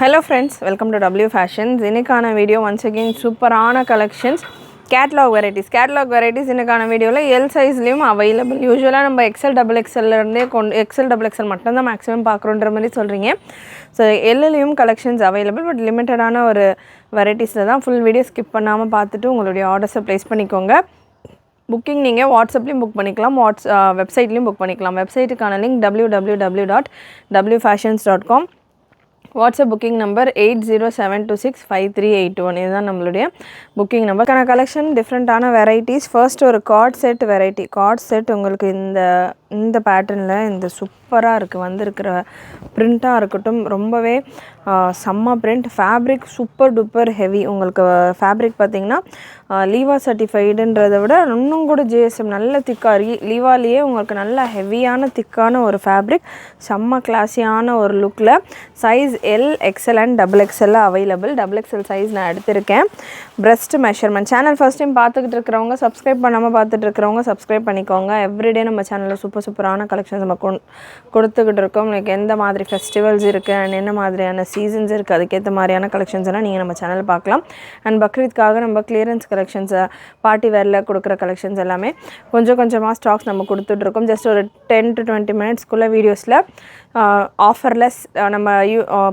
Hello friends, welcome to W Fashions. இன்னைக்கான video once again சூப்பரான collections catalogue varieties இன்னைக்கான வீடியோவில் எல் சைஸ்லேயும் அவைலபிள். யூஸ்வலாக நம்ம எக்ஸல் டபுள் எக்ஸல்லேருந்தே எக்ஸல் டபுள் எக்ஸல் மட்டும்தான் மேக்ஸிமம் பார்க்குறோன்ற மாதிரி சொல்கிறீங்க. ஸோ எல்லையும் கலெக்ஷன்ஸ் அவைலபிள், பட் லிமிட்டடான ஒரு வெரைட்டிஸில் தான். ஃபுல் வீடியோ ஸ்கிப் பண்ணாமல் பார்த்துட்டு உங்களுடைய ஆர்டர்ஸை ப்ளேஸ் பண்ணிக்கோங்க. புக்கிங் நீங்கள் வாட்ஸ்அப்லேயும் புக் பண்ணிக்கலாம், வெப்சைட்லேயும் புக் பண்ணிக்கலாம். வெப்சைட்டுக்கான link www.wfashions.com. WhatsApp booking number 8072653821. இதுதான் நம்மளுடைய புக்கிங் நம்பர். கலெக்ஷன் டிஃப்ரெண்ட்டான வெரைட்டிஸ். ஃபர்ஸ்ட் ஒரு cord set variety. Cord set உங்களுக்கு இந்த பேட்டர்னில் இந்த சூப்பராக இருக்குது. வந்திருக்கிற பிரிண்ட்டாக இருக்கட்டும், ரொம்பவே செம்ம print. Fabric super duper heavy. உங்களுக்கு ஃபேப்ரிக் பார்த்திங்கன்னா லீவா சர்டிஃபைடுன்றதை விட இன்னும் கூட ஜிஎஸ்எம் நல்ல திக்காக லீவாலேயே உங்களுக்கு நல்ல ஹெவியான திக்கான ஒரு ஃபேப்ரிக், செம்ம கிளாஸியான ஒரு லுக்கில். Size L XL and double XL available. Double XL size நான் எடுத்திருக்கேன். Breast measurement. Channel first time பார்த்துக்கிட்டு இருக்கிறவங்க, சப்ஸ்கிரைப் பண்ணாமல் பார்த்துட்டு இருக்கிறவங்க சப்ஸ்கிரைப் பண்ணிக்கோங்க. எவ்ரிடே நம்ம சேனலில் சூப்பரான கலெக்ஷன்ஸ் நம்ம கொடுத்துக்கிட்டு இருக்கோம். உங்களுக்கு எந்த மாதிரி ஃபெஸ்டிவல்ஸ் இருக்குது அண்ட் என்ன மாதிரியான சீசன்ஸ் இருக்குது, அதுக்கேற்ற மாதிரியான கலெக்ஷன்ஸ் எல்லாம் நீங்கள் நம்ம சேனலில் பார்க்கலாம். அண்ட் பக்ரீத்காக நம்ம கிளியரன்ஸ் கலெக்ஷன்ஸ், பார்ட்டி வேரில் கொடுக்குற கலெக்ஷன்ஸ் எல்லாமே கொஞ்சமாக ஸ்டாக்ஸ் நம்ம கொடுத்துட்ருக்கோம். ஜஸ்ட் ஒரு 10 to 20 மினிட்ஸ்க்குள்ளே வீடியோஸில் ஆஃபர்லெஸ் நம்ம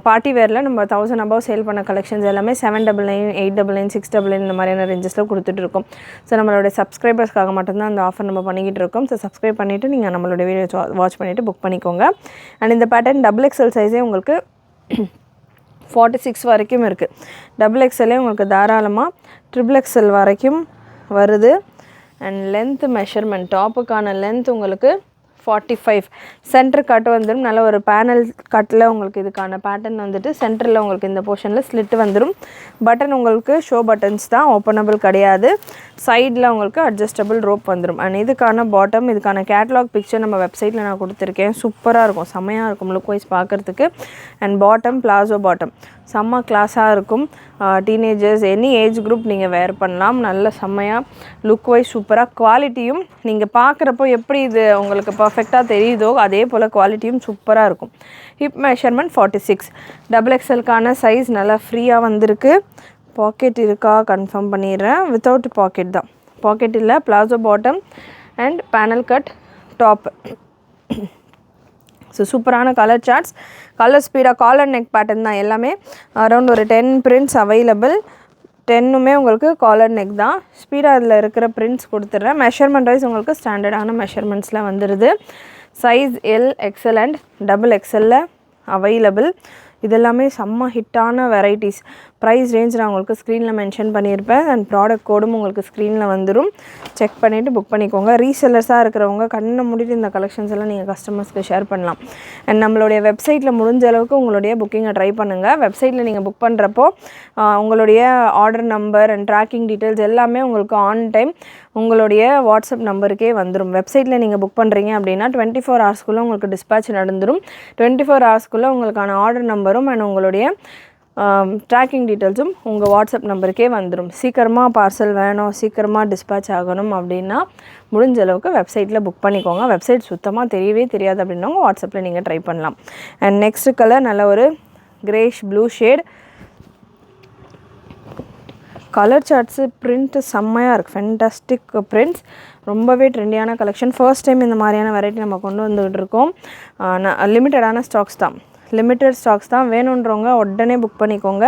பார்ட்டி வேரில் நம்ம 1000 above சேல் பண்ண கலெக்ஷன்ஸ் எல்லாமே 799, 899, 699 இந்த மாதிரியான ரேஞ்சஸில் கொடுத்துட்ருக்கோம். ஸோ நம்மளுடைய சப்ஸ்கிரைபர்ஸ்க்காக மட்டும்தான் அந்த ஆஃபர் நம்ம பண்ணிக்கிட்டு இருக்கோம். ஸோ சப்ஸ்கிரைப் பண்ணிவிட்டு நீங்கள் நம்மளுடைய வீடியோ வாட்ச் பண்ணிவிட்டு புக் பண்ணிக்கோங்க. அண்ட் இந்த பேட்டர்ன் டபுள் எக்ஸ்எல் சைஸே உங்களுக்கு 46 வரைக்கும் இருக்குது. டபுள் எக்ஸ்எல்லே உங்களுக்கு தாராளமாக ட்ரிபிள் எக்ஸ்எல் வரைக்கும் வருது. அண்ட் லென்த் மெஷர்மெண்ட், டாப்புக்கான லென்த் உங்களுக்கு 45. சென்டர் கட் வந்துடும். நல்ல ஒரு பேனல் கட்டில் உங்களுக்கு இதுக்கான பேட்டர்ன் வந்துட்டு சென்டரில் உங்களுக்கு இந்த போர்ஷனில் ஸ்லிட் வந்துடும். பட்டன் உங்களுக்கு ஷோ பட்டன்ஸ் தான், ஓப்பனபிள் கிடையாது. சைடில் உங்களுக்கு அட்ஜஸ்டபிள் ரோப் வந்துடும். அண்ட் இதுக்கான பாட்டம், இதுக்கான கேட்லாக் பிக்சர் நம்ம வெப்சைட்டில் நான் கொடுத்துருக்கேன். சூப்பராக இருக்கும், செம்மையாக இருக்கும் லுக் வைஸ் பார்க்குறதுக்கு. அண்ட் பாட்டம் பிளாசோ பாட்டம் செம்ம கிளாஸாக இருக்கும். டீனேஜர்ஸ் எனி ஏஜ் குரூப் நீங்கள் வேர் பண்ணலாம். நல்ல செம்மையாக லுக் வைஸ் சூப்பராக. குவாலிட்டியும் நீங்கள் பார்க்குறப்போ எப்படி இது உங்களுக்கு பர்ஃபெக்டாக தெரியுதோ அதே போல் குவாலிட்டியும் சூப்பராக இருக்கும். Hip measurement 46. டபுள் எக்ஸ்எல்கான சைஸ் நல்லா ஃப்ரீயாக வந்திருக்கு. பாக்கெட் இருக்கா கன்ஃபார்ம் பண்ணிடுறேன். வித்தவுட் பாக்கெட் தான், பாக்கெட் இல்லை. Palazzo bottom and panel cut top. So சூப்பரான கலர் சார்ட்ஸ். கலர் ஸ்பீடாக காலர் நெக் பேட்டர்ன் தான் எல்லாமே. அரௌண்ட் ஒரு 10 பிரிண்ட்ஸ் அவைலபிள். 10மே உங்களுக்கு காலர் நெக் தான். ஸ்பீடாக அதில் இருக்கிற பிரிண்ட்ஸ் கொடுத்துட்றேன். மெஷர்மெண்ட் வைஸ் உங்களுக்கு ஸ்டாண்டர்டான மெஷர்மெண்ட்ஸில் வந்துடுது. Size L XL and double எக்ஸ்எல்ல அவைலபிள். இதெல்லாமே செம்ம ஹிட்டான வெரைட்டிஸ். ப்ரைஸ் ரேஞ்ச் நான் உங்களுக்கு ஸ்க்ரீனில் மென்ஷன் பண்ணியிருப்பேன். அண்ட் ப்ராடக்ட் கோடும் உங்களுக்கு ஸ்க்ரீனில் வந்துடும். செக் பண்ணிவிட்டு புக் பண்ணிக்கோங்க. ரீசெல்லர்ஸாக இருக்கிறவங்க கண்ணை மூடிட்டு இந்த கலெக்ஷன்ஸ் எல்லாம் நீங்கள் கஸ்டமர்ஸ்க்கு ஷேர் பண்ணலாம். அண்ட் நம்மளுடைய வெப்சைட்டில் முடிஞ்ச அளவுக்கு உங்களுடைய புக்கிங்கை ட்ரை பண்ணுங்கள். வெப்சைட்டில் நீங்கள் புக் பண்ணுறப்போ உங்களுடைய order number and tracking details எல்லாமே உங்களுக்கு ஆன் டைம் உங்களுடைய வாட்ஸ்அப் நம்பருக்கே வந்துடும். வெப்சைட்டில் நீங்கள் புக் பண்ணுறீங்க அப்படின்னா 24 ஹவர்ஸ்க்குள்ளே உங்களுக்கு டிஸ்பேச் நடந்துடும். 24 ஹவர்ஸ்க்குள்ளே உங்களுக்கான ஆர்டர் நம்பரும் அண்ட் உங்களுடைய ட்ராக்கிங் டீட்டெயில்ஸும் உங்கள் வாட்ஸ்அப் நம்பருக்கே வந்துடும். சீக்கிரமாக பார்சல் வேணும், சீக்கிரமாக டிஸ்பேச் ஆகணும் அப்படின்னா முடிஞ்ச அளவுக்கு வெப்சைட்டில் புக் பண்ணிக்கோங்க. வெப்சைட் சுத்தமாக தெரியவே தெரியாது அப்படின்னா வாட்ஸ்அப்பில் நீங்கள் ட்ரை பண்ணலாம். அண்ட் நெக்ஸ்ட் கலர் நல்ல ஒரு Grace blue shade. Colour shorts print செம்மையாக இருக்குது. Fantastic prints. ரொம்பவே ட்ரெண்டியான கலெக்ஷன். ஃபர்ஸ்ட் டைம் இந்த மாதிரியான வெரைட்டி நம்ம கொண்டு வந்துக்கிட்டு இருக்கோம். லிமிட்டடான ஸ்டாக்ஸ் தான், லிமிட்டட் ஸ்டாக்ஸ் தான். வேணுன்றவங்க உடனே புக் பண்ணிக்கோங்க.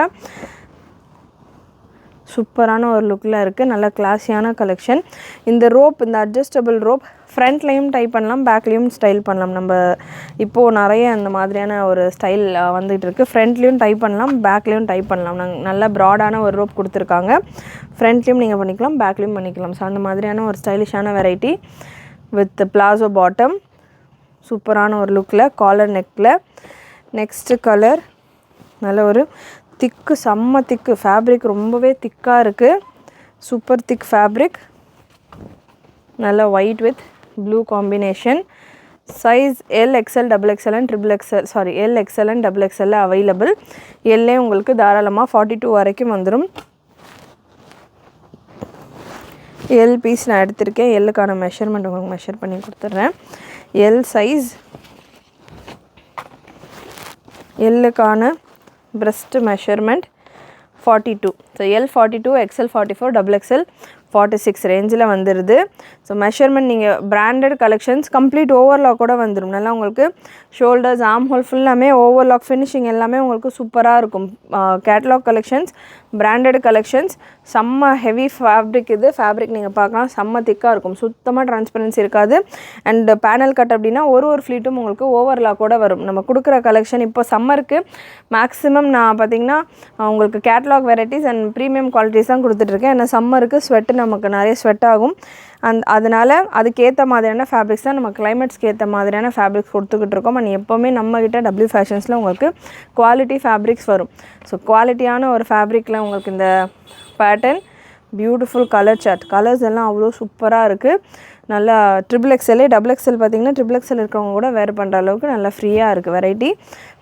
சூப்பரான ஒரு லுக்கில் இருக்குது. நல்ல கிளாஸியான கலெக்ஷன். இந்த ரோப், இந்த அட்ஜஸ்டபிள் ரோப் ஃப்ரண்ட்லேயும் டைப் பண்ணலாம், பேக்லேயும் ஸ்டைல் பண்ணலாம். நம்ம இப்போது நிறைய அந்த மாதிரியான ஒரு ஸ்டைல் வந்துகிட்டு இருக்குது. ஃப்ரண்ட்லேயும் டைப் பண்ணலாம், பேக்லேயும் டைப் பண்ணலாம். நல்ல ப்ராடான ஒரு ரோப் கொடுத்துருக்காங்க. ஃப்ரண்ட்லேயும் நீங்கள் பண்ணிக்கலாம், பேக்லேயும் பண்ணிக்கலாம். ஸோ அந்த மாதிரியான ஒரு ஸ்டைலிஷான வெரைட்டி வித் பிளாசோ பாட்டம். சூப்பரான ஒரு லுக்கில் காலர் நெக்கில். நெக்ஸ்ட்டு கலர் நல்ல ஒரு திக்கு, செம்ம திக்கு ஃபேப்ரிக். ரொம்பவே திக்காக இருக்குது. Super thick fabric. நல்ல white with blue combination. Size L XL double XL and triple XL L XL and double எக்ஸ்எல்ல அவைலபிள். எல்லே உங்களுக்கு தாராளமாக 42 வரைக்கும் வந்துடும். எல் பீஸ் நான் எடுத்திருக்கேன். எல்லுக்கான மெஷர்மெண்ட் உங்களுக்கு மெஷர் பண்ணி கொடுத்துட்றேன். எல் சைஸ், எல்லுக்கான breast measurement 42. So L 42, XL 44, XXL 46 ரேஞ்சில் வந்துடுது. ஸோ மெஷர்மெண்ட் நீங்கள் பிராண்டட் கலெக்ஷன்ஸ் கம்ப்ளீட் ஓவர்லாக் கூட வந்துடும். நல்லா உங்களுக்கு ஷோல்டர்ஸ் ஆர்ம் ஹோல் ஃபுல்லாமே ஓவர்லாக் ஃபினிஷிங் எல்லாமே உங்களுக்கு சூப்பராக இருக்கும். கேட்லாக் கலெக்ஷன்ஸ், பிராண்டட் கலெக்ஷன்ஸ், செம்ம ஹெவி ஃபேப்ரிக். இது ஃபேப்ரிக் நீங்கள் பார்க்கலாம் செம்ம திக்காக இருக்கும், சுத்தமாக டிரான்ஸ்பரன்சி இருக்காது. அண்ட் பேனல் கட் அப்படின்னா ஒரு ஃப்ளீட்டும் உங்களுக்கு ஓவர்லாக் கூட வரும். நம்ம கொடுக்குற கலெக்ஷன் இப்போ சம்மருக்கு மேக்ஸிமம் நான் பார்த்திங்கன்னா உங்களுக்கு catalogue varieties and premium qualities தான் கொடுத்துட்ருக்கேன். ஏன்னா சம்மருக்கு ஸ்வெட்டு நமக்கு நிறைய ஸ்வெட் ஆகும். அதனால் அதுக்கேற்ற மாதிரியான ஃபேப்ரிக்ஸ் தான் நம்ம கிளைமேட்ஸ்க்கு ஏற்ற மாதிரியான ஃபேப்ரிக்ஸ் கொடுத்துக்கிட்டு இருக்கோம். அண்ட் எப்போவுமே நம்மக்கிட்ட டபிள்யூ ஃபேஷன்ஸில் உங்களுக்கு குவாலிட்டி ஃபேப்ரிக்ஸ் வரும். ஸோ குவாலிட்டியான ஒரு ஃபேப்ரிக்கில் உங்களுக்கு இந்த pattern beautiful colour chart, colours எல்லாம் அவ்வளோ சூப்பராக இருக்குது. நல்லா XXL XXL பார்த்திங்கன்னா XXL இருக்கிறவங்க கூட வேர் பண்ணுற அளவுக்கு நல்லா ஃப்ரீயாக இருக்குது variety.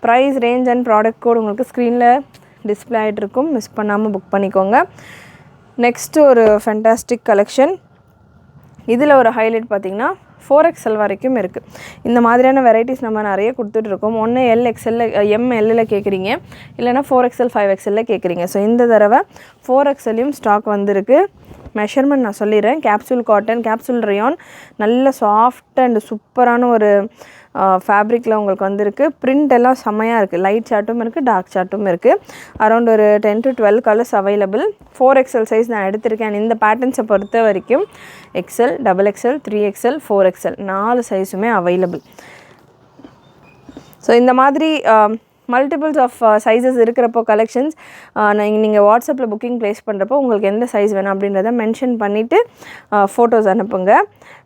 Price, range and product code உங்களுக்கு ஸ்க்ரீனில் டிஸ்பிளே ஆகிட்டு இருக்கும், மிஸ் பண்ணாமல் புக் பண்ணிக்கோங்க. நெக்ஸ்ட்டு ஒரு ஃபென்டாஸ்டிக் கலெக்ஷன். இதில் ஒரு ஹைலைட் பார்த்திங்கன்னா 4XL வரைக்கும் இருக்குது. இந்த மாதிரியான வெரைட்டிஸ் நம்ம நிறைய கொடுத்துட்ருக்கோம். ஒன்று LXL MLல கேட்குறீங்க, இல்லைனா 4XL 5XL கேட்குறீங்க. ஸோ இந்த தடவை 4XLயும் ஸ்டாக் வந்திருக்கு. மெஷர்மெண்ட் நான் சொல்லிடுறேன். கேப்சூல் காட்டன், கேப்சூல் ரயான், நல்ல சாஃப்ட் அண்ட் சூப்பரான ஒரு ஃபேப்ரிக்கில் உங்களுக்கு வந்திருக்கு. பிரிண்ட் எல்லாம் செம்மையாக இருக்குது. லைட் சார்ட்டும் இருக்குது, டார்க் சார்ட்டும் இருக்குது. அரௌண்ட் ஒரு 10 to 12 colours available. 4XL size நான் எடுத்திருக்கேன். இந்த பேட்டர்ன்ஸை பொறுத்த வரைக்கும் XL, XXL, 3XL, 4XL 4 சைஸுமே அவைலபிள். ஸோ இந்த மாதிரி மல்டிபிள்ஸ் ஆஃப் சைஸஸ் இருக்கிறப்போ கலெக்ஷன்ஸ் நீங்கள் வாட்ஸ்அப்பில் புக்கிங் ப்ளேஸ் பண்ணுறப்போ உங்களுக்கு எந்த சைஸ் வேணும் அப்படின்றத மென்ஷன் பண்ணிவிட்டு ஃபோட்டோஸ் அனுப்புங்க.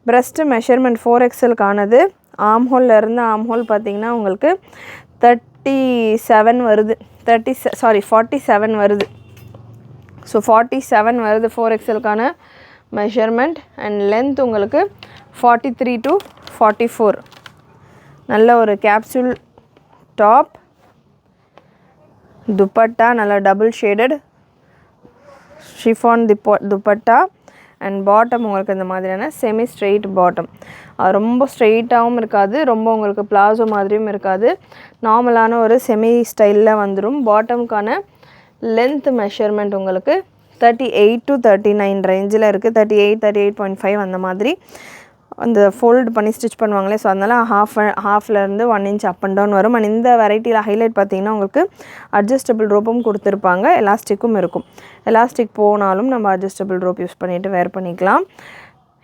ப்ரெஸ்ட்டு மெஷர்மெண்ட் 4XLக்கானது. ஆர்ம் ஹோல்லேருந்து ஆர்ம் ஹோல் பார்த்திங்கன்னா உங்களுக்கு 37 வருது, 47 வருது. ஸோ 47 வருது 4XLக்கான மெஷர்மெண்ட். அண்ட் லென்த் உங்களுக்கு 43 to 44. நல்ல ஒரு கேப்சூல் டாப், துப்பட்டா நல்லா double shaded chiffon dupatta. And bottom உங்களுக்கு இந்த மாதிரியான செமி ஸ்ட்ரெயிட் பாட்டம். ரொம்ப ஸ்ட்ரெயிட்டாகவும் இருக்காது, ரொம்ப உங்களுக்கு பிளாசோ மாதிரியும் இருக்காது. நார்மலான ஒரு செமி ஸ்டைலில் வந்துடும். பாட்டமுக்கான லென்த் மெஷர்மெண்ட் உங்களுக்கு 38 to 39 ரேஞ்சில் இருக்குது. 38, 38.5 அந்த மாதிரி அந்த ஃபோல்டு பண்ணி ஸ்டிச் பண்ணுவாங்களே. ஸோ அதனால் ஹாஃப்லேருந்து 1 inch அப் அண்ட் டவுன் வரும். அண்ட் இந்த வெரைட்டியில் ஹைலைட் பார்த்திங்கன்னா உங்களுக்கு அட்ஜஸ்டபிள் ரோப்பும் கொடுத்துருப்பாங்க, எலாஸ்டிக்கும் இருக்கும். எலாஸ்டிக் போனாலும் நம்ம அட்ஜஸ்டபிள் ரோப் யூஸ் பண்ணிவிட்டு வேர் பண்ணிக்கலாம்.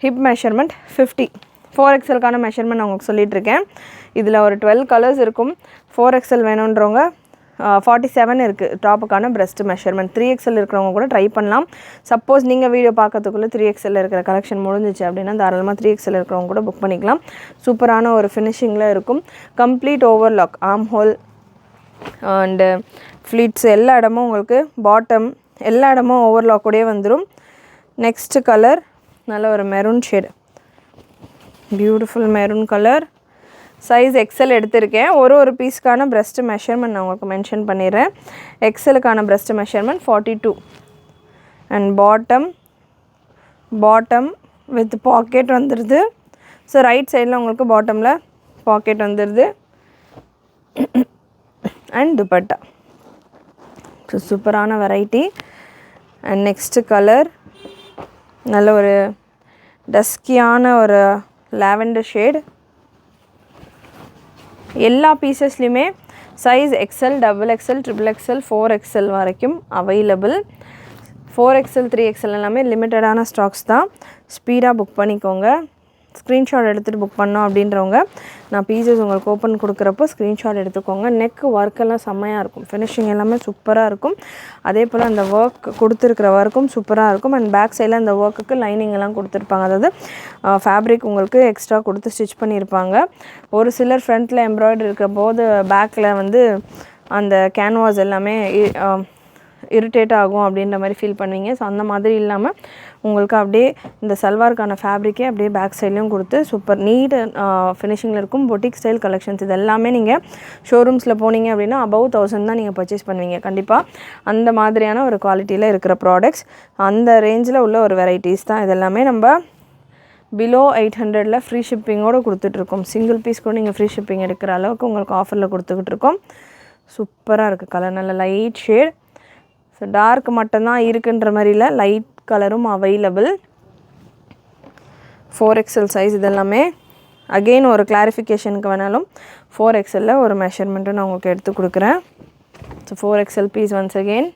Hip measurement 50. 4XLக்கான மெஷர்மெண்ட் நான் உங்களுக்கு சொல்லிகிட்ருக்கேன். இதில் ஒரு 12 கலர்ஸ் இருக்கும். 4XL வேணுன்றவங்க 47 இருக்குது டாப்புக்கான பிரெஸ்ட் மெஷர்மெண்ட். 3XL இருக்கிறவங்க கூட ட்ரை பண்ணலாம். சப்போஸ் நீங்கள் வீடியோ பார்க்கறதுக்குள்ளே 3XL இருக்கிற கலெக்ஷன் முடிஞ்சிச்சு அப்படின்னா தாராளமாக 3XL இருக்கிறவங்க கூட புக் பண்ணிக்கலாம். சூப்பரான ஒரு ஃபினிஷிங்கில் இருக்கும். Complete overlock, arm whole and fleets எல்லா இடமும் உங்களுக்கு பாட்டம் எல்லா இடமும் ஓவர்லாக்கோடே வந்துடும். நெக்ஸ்ட்டு கலர் நல்ல ஒரு maroon shade, beautiful maroon colour. Size XL எடுத்திருக்கேன். ஒரு பீஸ்க்கான பிரெஸ்ட் மெஷர்மெண்ட் நான் உங்களுக்கு மென்ஷன் பண்ணிடுறேன். XLக்கான breast measurement 42. And bottom with pocket வந்துடுது. ஸோ ரைட் சைடில் உங்களுக்கு பாட்டமில் பாக்கெட் வந்துடுது. அண்ட் துப்பட்டா. ஸோ சூப்பரான வெரைட்டி. அண்ட் நெக்ஸ்ட்டு கலர் நல்ல ஒரு டஸ்கியான ஒரு லாவெண்டர் ஷேட். எல்லா பீசஸ்லையுமே size XL, XXL, XXL, 4XL வரைக்கும் அவைலபிள். 4XL, 3XL எல்லாமே லிமிட்டடான ஸ்டாக்ஸ் தான். ஸ்பீடாக புக் பண்ணிக்கோங்க. ஸ்க்ரீன்ஷாட் எடுத்துகிட்டு புக் பண்ணோம் அப்படின்றவங்க நான் பீசஸ் உங்களுக்கு ஓப்பன் கொடுக்குறப்போ ஸ்க்ரீன்ஷாட் எடுத்துக்கோங்க. நெக் ஒர்க்கெல்லாம் செம்மையாக இருக்கும், ஃபினிஷிங் எல்லாமே சூப்பராக இருக்கும். அதே போல் அந்த ஒர்க் கொடுத்துருக்கிற ஒர்க்கும் சூப்பராக இருக்கும். அண்ட் பேக் சைடில் அந்த ஒர்க்குக்கு லைனிங் எல்லாம் கொடுத்துருப்பாங்க, அதாவது ஃபேப்ரிக் உங்களுக்கு எக்ஸ்ட்ரா கொடுத்து ஸ்டிச் பண்ணியிருப்பாங்க. ஒரு சிலர் ஃப்ரண்ட்டில் எம்ப்ராய்டரி இருக்கிற போது பேக்கில் வந்து அந்த கேன்வாஸ் எல்லாமே இரிட்டேட் ஆகும் அப்படின்ற மாதிரி ஃபீல் பண்ணுவீங்க. ஸோ அந்த மாதிரி இல்லாமல் உங்களுக்கு அப்படியே இந்த சல்வாருக்கான ஃபேப்ரிக்கே அப்படியே பேக் சைட்லேயும் கொடுத்து சூப்பர் நீட் ஃபினிஷிங்கில் இருக்கும். பொட்டிக் ஸ்டைல் கலெக்ஷன்ஸ் இது எல்லாமே நீங்கள் ஷோரூம்ஸில் போனீங்க அப்படின்னா above 1000 தான் நீங்கள் பர்ச்சேஸ் பண்ணுவீங்க கண்டிப்பாக. அந்த மாதிரியான ஒரு குவாலிட்டியில் இருக்கிற ப்ராடக்ட்ஸ், அந்த ரேஞ்சில் உள்ள ஒரு வெரைட்டிஸ் தான் இதெல்லாமே. நம்ம பிலோ 800 ஃப்ரீ ஷிப்பிங்கோடு கொடுத்துட்ருக்கோம். சிங்கிள் பீஸ் கூட நீங்கள் ஃப்ரீ ஷிப்பிங் எடுக்கிற அளவுக்கு உங்களுக்கு ஆஃபரில் கொடுத்துக்கிட்டு இருக்கோம். சூப்பராக இருக்குது கலர், நல்ல லைட் ஷேட். ஸோ டார்க் மட்டும்தான் இருக்குன்ற மாதிரி இல்லை, லைட் கலரும் அவைலபிள். 4XL சைஸ் இதெல்லாமே. அகெயின் ஒரு கிளாரிஃபிகேஷனுக்கு வேணாலும் 4XL ஒரு மெஷர்மெண்ட்டு நான் உங்களுக்கு எடுத்து கொடுக்குறேன். So 4XL piece once again.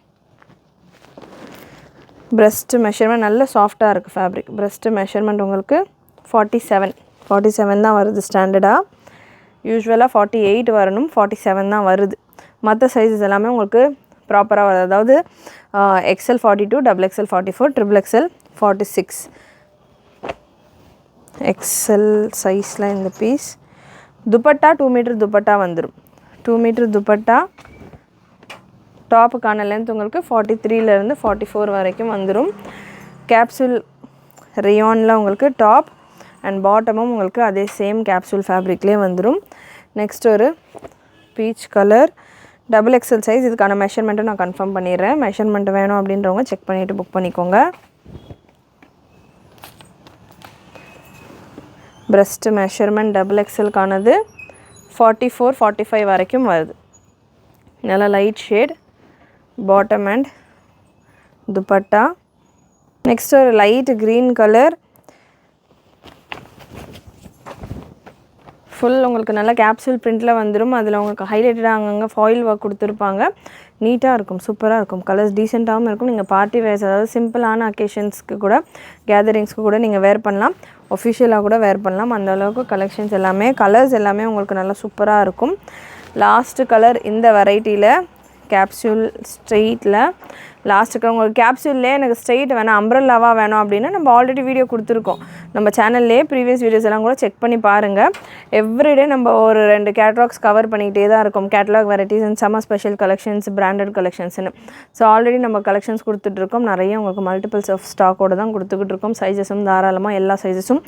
Breast measurement நல்ல சாஃப்டாக இருக்குது ஃபேப்ரிக். ப்ரெஸ்ட்டு மெஷர்மெண்ட் உங்களுக்கு 47 தான் வருது ஸ்டாண்டர்டாக. யூஸ்வலாக 48 வரணும், 47 தான் வருது. மற்ற சைஸஸ் எல்லாமே உங்களுக்கு ப்ராப்பராக வருது. அதாவது XL 42, XXL 44, XXL 46. XL சைஸில் இந்த பீஸ். துப்பட்டா 2 மீட்டர் துப்பட்டா வந்துடும். 2 மீட்டர் துப்பட்டா. டாப்புக்கான லென்த் உங்களுக்கு 43லேருந்து 44 வரைக்கும் வந்துடும். கேப்சூல் ரேயானில் உங்களுக்கு டாப் அண்ட் பாட்டமும் உங்களுக்கு அதே சேம் கேப்சூல் ஃபேப்ரிக்லேயே வந்துடும். நெக்ஸ்ட் ஒரு பீச் கலர் XXL சைஸ். இதுக்கான மெஷர்மெண்ட்டை நான் கன்ஃபார்ம் பண்ணிடுறேன். மெஷர்மெண்ட் வேணும் அப்படின்றவங்க செக் பண்ணிவிட்டு புக் பண்ணிக்கோங்க. ப்ரெஸ்ட் மெஷர்மெண்ட் XXLக்கானது 44, 45 வரைக்கும் வருது. நல்லா light shade bottom and dupatta. Next ஒரு லைட் க்ரீன் கலர். ஃபுல் உங்களுக்கு நல்ல கேப்சூல் பிரிண்டில் வந்துடும். அதில் உங்களுக்கு ஹைலைட்டடாக அங்கங்கே ஃபாயில் ஒர்க் கொடுத்துருப்பாங்க. நீட்டாக இருக்கும், சூப்பராக இருக்கும். கலர்ஸ் டீசெண்டாகவும் இருக்கும். நீங்கள் பார்ட்டி வேர்ஸ், அதாவது சிம்பிளான அக்கேஷன்ஸ்க்கு கூட, கேதரிங்ஸ்க்கு கூட நீங்கள் வேர் பண்ணலாம். ஒஃபிஷியலாக கூட வேர் பண்ணலாம். அந்த அளவுக்கு கலெக்ஷன்ஸ் எல்லாமே, கலர்ஸ் எல்லாமே உங்களுக்கு நல்லா சூப்பராக இருக்கும். லாஸ்ட்டு கலர் இந்த வெரைட்டியில் கேப்சூல் ஸ்ட்ரெயிட்டில் லாஸ்ட்டுக்கு உங்களுக்கு கேப்சூல்லே எனக்கு ஸ்ட்ரெயிட் வேணாம், அம்ப்ரெல்லாவாக வேணும் அப்படின்னா நம்ம ஆல்ரெடி வீடியோ கொடுத்துருக்கோம். நம்ம சேனல்லே ப்ரீவியஸ் வீடியோஸ் எல்லாம் கூட செக் பண்ணி பாருங்கள். எவ்ரிடே நம்ம ஒரு 2 கேட்லாக்ஸ் கவர் பண்ணிக்கிட்டே தான் இருக்கும். Catalogue varieties and summer special collections, branded கலெக்ஷன்ஸ்னு. ஸோ ஆல்ரெடி நம்ம கலெக்ஷன்ஸ் கொடுத்துட்ருக்கோம். நிறைய உங்களுக்கு மல்டிபிள்ஸ் ஆஃப் ஸ்டாக்கோடு தான் கொடுத்துக்கிட்டு இருக்கோம். சைஸஸும் தாராளமாக எல்லா சைஸஸும்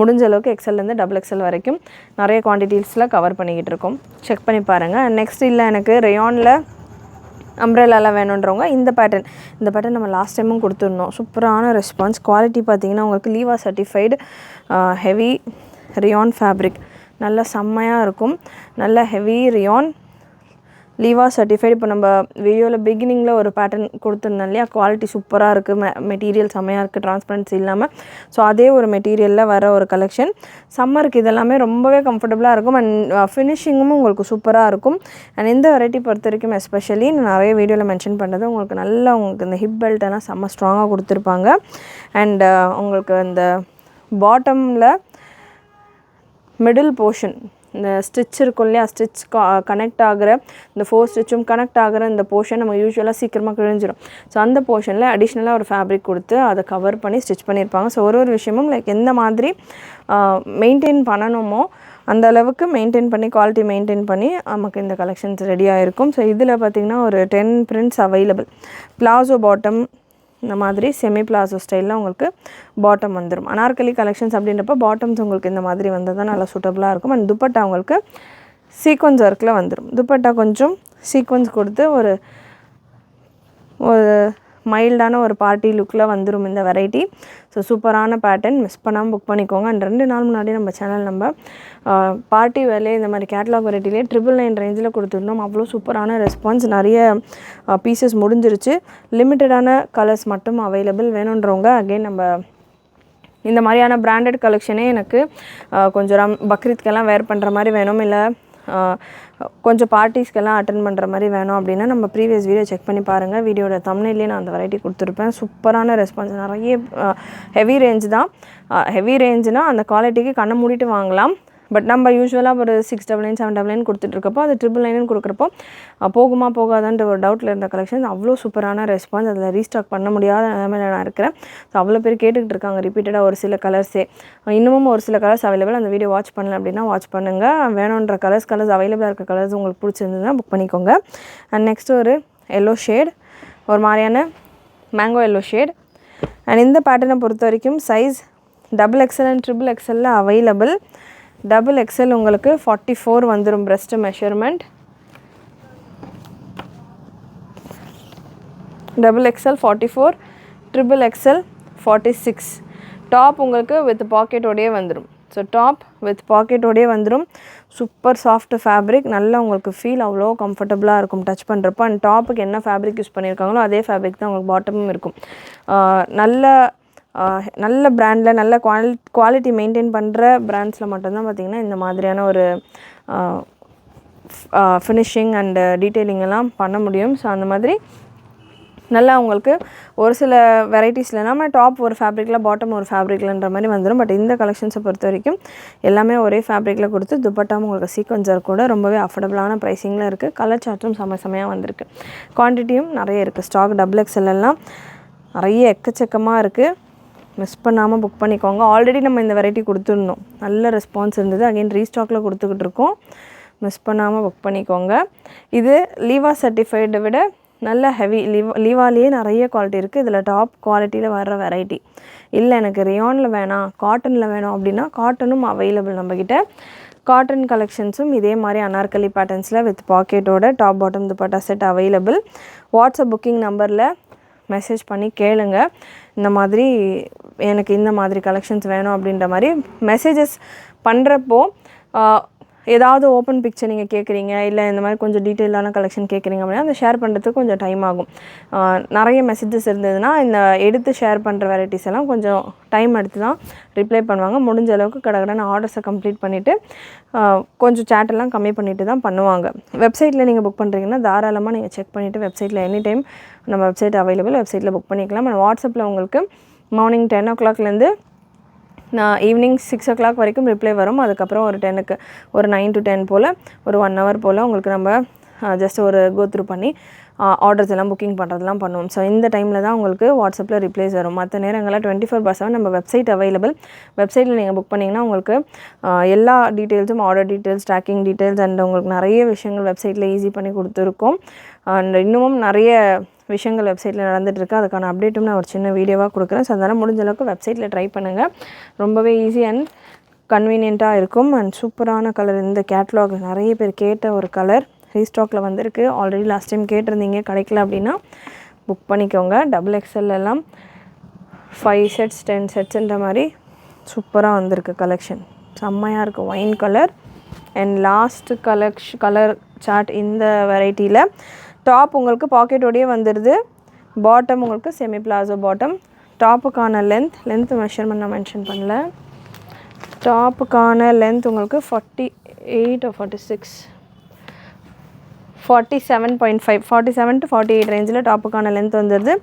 முடிஞ்ச அளவுக்கு XLலேருந்து XXL வரைக்கும் நிறைய குவான்டிட்டிஸில் கவர் பண்ணிக்கிட்டு இருக்கோம். செக் பண்ணி பாருங்கள். நெக்ஸ்ட் இல்லை எனக்கு ரேயானில் அம்ப்ரெல்லாலாம் வேணுன்றவங்க இந்த பேட்டர்ன் நம்ம லாஸ்ட் டைமும் கொடுத்துருந்தோம். சூப்பரான ரெஸ்பான்ஸ். குவாலிட்டி பார்த்திங்கன்னா உங்களுக்கு லீவா சர்டிஃபைடு ஹெவி ரியான் ஃபேப்ரிக். நல்லா செம்மையாக இருக்கும். நல்ல ஹெவி ரியான் லீவா சர்டிஃபைடு. இப்போ நம்ம வீடியோவில் பிகினிங்கில் ஒரு பேட்டர்ன் கொடுத்துருந்தோம் இல்லையா, குவாலிட்டி சூப்பராக இருக்குது, மெட்டீரியல் செம்மையாக இருக்குது, டிரான்ஸ்பரன்சி இல்லாமல். ஸோ அதே ஒரு மெட்டீரியலில் வர ஒரு கலெக்ஷன். சம்மருக்கு இதெல்லாமே ரொம்பவே கம்ஃபர்டபுளாக இருக்கும் அண்ட் ஃபினிஷிங்கும் உங்களுக்கு சூப்பராக இருக்கும். அண்ட் இந்த வெரைட்டி பொறுத்த வரைக்கும் எஸ்பெஷலி நான் நிறைய வீடியோவில் மென்ஷன் பண்ணுறது உங்களுக்கு நல்லா உங்களுக்கு இந்த ஹிப் பெல்ட்டெல்லாம் செம்ம ஸ்ட்ராங்காக கொடுத்துருப்பாங்க. அண்ட் உங்களுக்கு இந்த பாட்டமில் மிடில் போர்ஷன் இந்த ஸ்டிச் இருக்கும் இல்லையா, ஸ்டிச் கனெக்ட் ஆகிற இந்த 4 ஸ்டிச்சும் கனெக்ட் ஆகிற இந்த போர்ஷன் நம்ம யூஸ்வலாக சீக்கிரமாக கிழிஞ்சிடும். ஸோ அந்த போர்ஷனில் அடிஷ்னலாக ஒரு ஃபேப்ரிக் கொடுத்து அதை கவர் பண்ணி ஸ்டிச் பண்ணியிருப்பாங்க. ஸோ ஒரு விஷயமும் லைக் எந்த மாதிரி மெயின்டைன் பண்ணணுமோ அந்த அளவுக்கு மெயின்டைன் பண்ணி, குவாலிட்டி மெயின்டைன் பண்ணி நமக்கு இந்த கலெக்ஷன்ஸ் ரெடியாக இருக்கும். ஸோ இதில் பார்த்திங்கன்னா ஒரு 10 பிரிண்ட்ஸ் அவைலபிள். பிளாசோ பாட்டம் இந்த மாதிரி செமி பிளாசோ ஸ்டைலில் உங்களுக்கு பாட்டம் வந்துடும். அனார்கலி கலெக்ஷன்ஸ் அப்படின்றப்ப பாட்டம்ஸ் உங்களுக்கு இந்த மாதிரி வந்தால் தான் நல்லா சூட்டபுளாக இருக்கும். அண்ட் துப்பட்டா உங்களுக்கு சீக்வன்ஸ் ஒர்க்கில் வந்துடும். துப்பட்டா கொஞ்சம் சீக்வன்ஸ் கொடுத்து ஒரு மைல்டான ஒரு பார்ட்டி லுக்கில் வந்துடும் இந்த வெரைட்டி. ஸோ சூப்பரான பேட்டர்ன், மிஸ் பண்ணாமல் புக் பண்ணிக்கோங்க. அண்ட் 2 நாள் முன்னாடி நம்ம சேனல் நம்ம பார்ட்டி வேலையே இந்த மாதிரி கேட்லாக் வெரைட்டிலே 999 ரேஞ்சில் கொடுத்துருந்தோம். அவ்வளோ சூப்பரான ரெஸ்பான்ஸ். நிறைய பீசஸ் முடிஞ்சிருச்சு. லிமிட்டடான கலர்ஸ் மட்டும் அவைலபிள். வேணுன்றவங்க அகெயின் நம்ம இந்த மாதிரியான பிராண்டட் கலெக்ஷனே எனக்கு கொஞ்சம் பக்ரீத்க்கெல்லாம் வேர் பண்ணுற மாதிரி வேணும், இல்லை கொஞ்சம் பார்ட்டிஸ்க்கெல்லாம் அட்டன் பண்ணுற மாதிரி வேணும் அப்படின்னா நம்ம ப்ரீவியஸ் வீடியோ செக் பண்ணி பாருங்கள். வீடியோட தம்ப்நெயிலே நான் அந்த வெரைட்டி கொடுத்துருப்பேன். சூப்பரான ரெஸ்பான்ஸ். நிறைய ஹெவி ரேஞ்ச் தான். ஹெவி ரேஞ்சுனால் அந்த குவாலிட்டிக்கு கண்ணை மூடிட்டு வாங்கலாம். பட் நம்ம யூஸ்வலாக ஒரு 699, 799 கொடுத்துட்ருக்கப்போ அது 999 கொடுக்குறப்போ போகுமா போகாதான்ற ஒரு டவுட்டில் இருந்த கலெக்ஷன் அவ்வளோ சூப்பரான ரெஸ்பான்ஸ். அதில் ரீஸ்டாக் பண்ண முடியாத நிலைமையில் நான் இருக்கிறேன். ஸோ அவ்வளோ பேர் கேட்டுக்கிட்டு இருக்காங்க ரிப்பீட்டடாக ஒரு சில கலர்ஸே. இன்னமும் ஒரு சில கலர்ஸ் அவைலபிள். அந்த வீடியோ வாட்ச் பண்ணல அப்படின்னா வாட்ச் பண்ணுங்கள். வேணுன்ற கலர்ஸ் அவைலபிளாக இருக்க கலர்ஸ் உங்களுக்கு பிடிச்சிருந்ததுன்னா புக் பண்ணிக்கோங்க. அண்ட் நெக்ஸ்ட் ஒரு எல்லோ ஷேட், ஒரு மாதிரியான மேங்கோ எல்லோ ஷேட். அண்ட் இந்த பேட்டர்னை பொறுத்த வரைக்கும் size XXL and XXL available. XXL உங்களுக்கு 44 வந்துடும் breast measurement. XXL 44, XXL 46. Top உங்களுக்கு வித் பாக்கெட்டோடையே வந்துடும். ஸோ டாப் வித் பாக்கெட்டோடயே வந்துடும். சூப்பர் சாஃப்ட் ஃபேப்ரிக், நல்லா உங்களுக்கு ஃபீல் அவ்வளோ கம்ஃபர்டபுளாக இருக்கும் டச் பண்ணுறப்போ. அண்ட் டாப்புக்கு என்ன ஃபேப்ரிக் யூஸ் பண்ணியிருக்காங்களோ அதே ஃபேப்ரிக் தான் உங்களுக்கு பாட்டமும் இருக்கும். நல்ல பிராண்டில் நல்ல குவாலிட்டி மெயின்டைன் பண்ணுற பிராண்ட்ஸில் மட்டும்தான் பார்த்திங்கன்னா இந்த மாதிரியான ஒரு ஃபினிஷிங் அண்டு டீட்டெயிலிங் எல்லாம் பண்ண முடியும். ஸோ அந்த மாதிரி நல்லா உங்களுக்கு ஒரு சில வெரைட்டிஸில் நம்ம டாப் ஒரு ஃபேப்ரிக்கில் பாட்டம் ஒரு ஃபேப்ரிக்லன்ற மாதிரி வந்துடும். பட் இந்த கலெக்ஷன்ஸை பொறுத்த வரைக்கும் எல்லாமே ஒரே ஃபேப்ரிக்கில் கொடுத்து துப்பட்டாவும் உங்களுக்கு சீக்வன்ஸர் கூட ரொம்பவே அஃபோர்டபுளான ப்ரைஸிங்கில் இருக்குது. கலர் சார்ட்டும் செமையாக வந்திருக்கு. குவான்டிட்டியும் நிறைய இருக்குது. ஸ்டாக் XXL எல்லாம் நிறைய எக்கச்சக்கமாக இருக்குது. மிஸ் பண்ணாமல் புக் பண்ணிக்கோங்க. ஆல்ரெடி நம்ம இந்த வெரைட்டி கொடுத்துருந்தோம், நல்ல ரெஸ்பான்ஸ் இருந்தது. அகைன் ரீஸ்டாக்கில் கொடுத்துக்கிட்டு இருக்கோம். மிஸ் பண்ணாமல் புக் பண்ணிக்கோங்க. இது லீவா சர்டிஃபைடை விட நல்ல ஹெவி லீவாலேயே நிறைய குவாலிட்டி இருக்குது. இதில் டாப் குவாலிட்டியில் வர்ற வெரைட்டி இல்லை எனக்கு ரியானில் வேணாம் காட்டனில் வேணும் அப்படின்னா காட்டனும் அவைலபிள் நம்மக்கிட்ட. காட்டன் கலெக்ஷன்ஸும் இதே மாதிரி அனார்கலி பேட்டர்ன்ஸில் வித் பாக்கெட்டோட top bottom dupatta set available. WhatsApp booking நம்பரில் மெசேஜ் பண்ணி கேளுங்க. இந்த மாதிரி எனக்கு இந்த மாதிரி கலெக்ஷன்ஸ் வேணும் அப்படின்ற மாதிரி மெசேஜஸ் பண்ணுறப்போ ஏதாவது ஓப்பன் பிக்சர் நீங்கள் கேட்குறீங்க, இல்லை இந்த மாதிரி கொஞ்சம் டீட்டெயிலான கலெக்ஷன் கேட்குறீங்க அப்படின்னா அந்த ஷேர் பண்ணுறதுக்கு கொஞ்சம் டைம் ஆகும். நிறைய மெசேஜஸ் இருந்ததுன்னா இந்த எடுத்து ஷேர் பண்ணுற வெரைட்டிஸ் எல்லாம் கொஞ்சம் டைம் எடுத்து தான் ரிப்ளை பண்ணுவாங்க. முடிஞ்ச அளவுக்கு கடகடன்னு ஆர்டர்ஸை கம்ப்ளீட் பண்ணிவிட்டு கொஞ்சம் சேட்டெல்லாம் கம்மி பண்ணிவிட்டு தான் பண்ணுவாங்க. வெப்சைட்டில் நீங்கள் புக் பண்ணுறீங்கன்னா தாராளமாக நீங்கள் செக் பண்ணிவிட்டு வெப்சைட்டில் எனி டைம் நம்ம வெப்சைட் அவைலபிள், வெப்சைட்டில் புக் பண்ணிக்கலாம். அண்ட் வாட்ஸ்அப்பில் உங்களுக்கு மார்னிங் 10 o'clockலேருந்து நான் ஈவினிங் 6 o'clock வரைக்கும் ரிப்ளை வரும். அதுக்கப்புறம் ஒரு 10க்கு ஒரு 9 to 10 போல் ஒரு 1 hour போல் உங்களுக்கு நம்ம ஜஸ்ட் ஒரு கோத்ரூ பண்ணி ஆர்டர்ஸ் எல்லாம் புக்கிங் பண்ணுறதுலாம் பண்ணுவோம். ஸோ இந்த டைமில் தான் உங்களுக்கு வாட்ஸ்அப்பில் ரிப்ளைஸ் வரும். மற்ற நேரங்களில் 24/7 நம்ம வெப்சைட் அவைலபிள். வெப்சைட்டில் நீங்கள் புக் பண்ணிங்கன்னா உங்களுக்கு எல்லா டீட்டெயில்ஸும் order details, tracking details and உங்களுக்கு நிறைய விஷயங்கள் வெப்சைட்டில் ஈஸி பண்ணி கொடுத்துருக்கோம். அண்ட் இன்னமும் நிறைய விஷயங்கள் வெப்சைட்டில் நடந்துகிட்ருக்கு. அதுக்கான அப்டேட்டும் நான் ஒரு சின்ன வீடியோவாக கொடுக்குறேன். ஸோ அதனால் முடிஞ்ச அளவுக்கு வெப்சைட்டில் ட்ரை பண்ணுங்கள். ரொம்பவே ஈஸி அண்ட் கன்வீனியண்ட்டாக இருக்கும். அண்ட் சூப்பரான கலர், இந்த கேட்லாக் நிறைய பேர் கேட்ட ஒரு கலர் ரீஸ்டாக்கில் வந்திருக்கு. ஆல்ரெடி லாஸ்ட் டைம் கேட்டிருந்தீங்க, கிடைக்கல அப்படின்னா புக் பண்ணிக்கோங்க. XXL எல்லாம் 5 sets 10 setsன்ற மாதிரி சூப்பராக வந்திருக்கு கலெக்ஷன். செம்மையாக இருக்குது. Wine colour and last colour chart. இந்த வெரைட்டியில் டாப் உங்களுக்கு பாக்கெட்டோடையே வந்துடுது. பாட்டம் உங்களுக்கு செமி பிளாசோ பாட்டம். டாப்புக்கான லென்த் மெஷர்மெண்ட் நான் மென்ஷன் பண்ணல. டாப்புக்கான லென்த் உங்களுக்கு 48 or 46 47.5 47 to 48 ரேஞ்சில் டாப்புக்கான லென்த் வந்துடுது.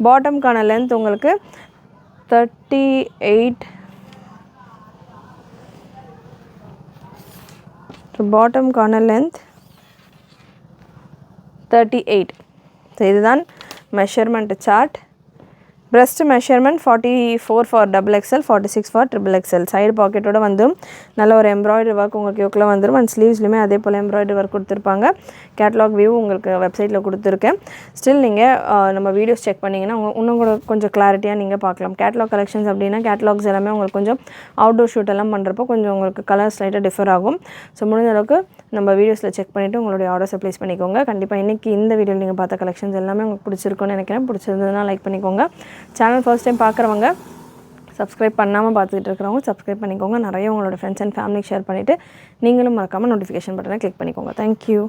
பாட்டம்க்கான லென்த் உங்களுக்கு 38. பாட்டம்க்கான லென்த் 38. ஸோ இதுதான் measurement chart. breast measurement 44 for XXL, 46 for XXL. Side பாக்கெட்டோட வந்து நல்ல ஒரு எம்ப்ராய்டரி ஒர்க் உங்களுக்கு யோக்கில் வந்துடும். அண்ட் ஸ்லீவ்ஸ்லையுமே அதே போல் எம்ப்ராய்டரி ஒர்க் கொடுத்துருப்பாங்க. கேட்லாக் வியூ உங்களுக்கு வெப்சைட்டில் கொடுத்துருக்கேன். ஸ்டில் நீங்கள் நம்ம வீடியோஸ் செக் பண்ணிங்கன்னா இன்னும் கூட கொஞ்சம் கிளாரிட்டியாக நீங்கள் பார்க்கலாம். கேட்லாக் கலெக்ஷன்ஸ் அப்படின்னா கேட்லாக்ஸ் எல்லாமே உங்களுக்கு கொஞ்சம் அவுட்டோர் ஷூட் எல்லாம் பண்ணுறப்போ கொஞ்சம் உங்களுக்கு கலர்ஸ் லைட்டாக டிஃபர் ஆகும். ஸோ முடிஞ்ச அளவுக்கு நம்ம வீடியோஸில் செக் பண்ணிவிட்டு உங்களுடைய ஆர்டர்ஸை ப்ளேஸ் பண்ணிக்கோங்க. கண்டிப்பாக இன்றைக்கி இந்த வீடியோவில் நீங்கள் பார்த்த கலெக்ஷன்ஸ் எல்லாமே உங்களுக்கு பிடிச்சிருக்குன்னு நினைக்கிறேன். பிடிச்சிருந்ததுன்னா லைக் பண்ணிக்கோங்க. சேனல் ஃபர்ஸ்ட் டைம் பார்க்குறவங்க, சப்ஸ்கிரைப் பண்ணாமல் பார்த்துக்கிட்டு இருக்கிறவங்க சப்ஸ்கிரைப் பண்ணிக்கோங்க. நிறைய உங்களோட ஃப்ரெண்ட்ஸ் அண்ட் ஃபேமிலிக்கு ஷேர் பண்ணிவிட்டு நீங்களும் மறக்காமல் நோட்டிஃபிகேஷன் பட்டனை கிளிக் பண்ணிக்கோங்க. தேங்க்யூ.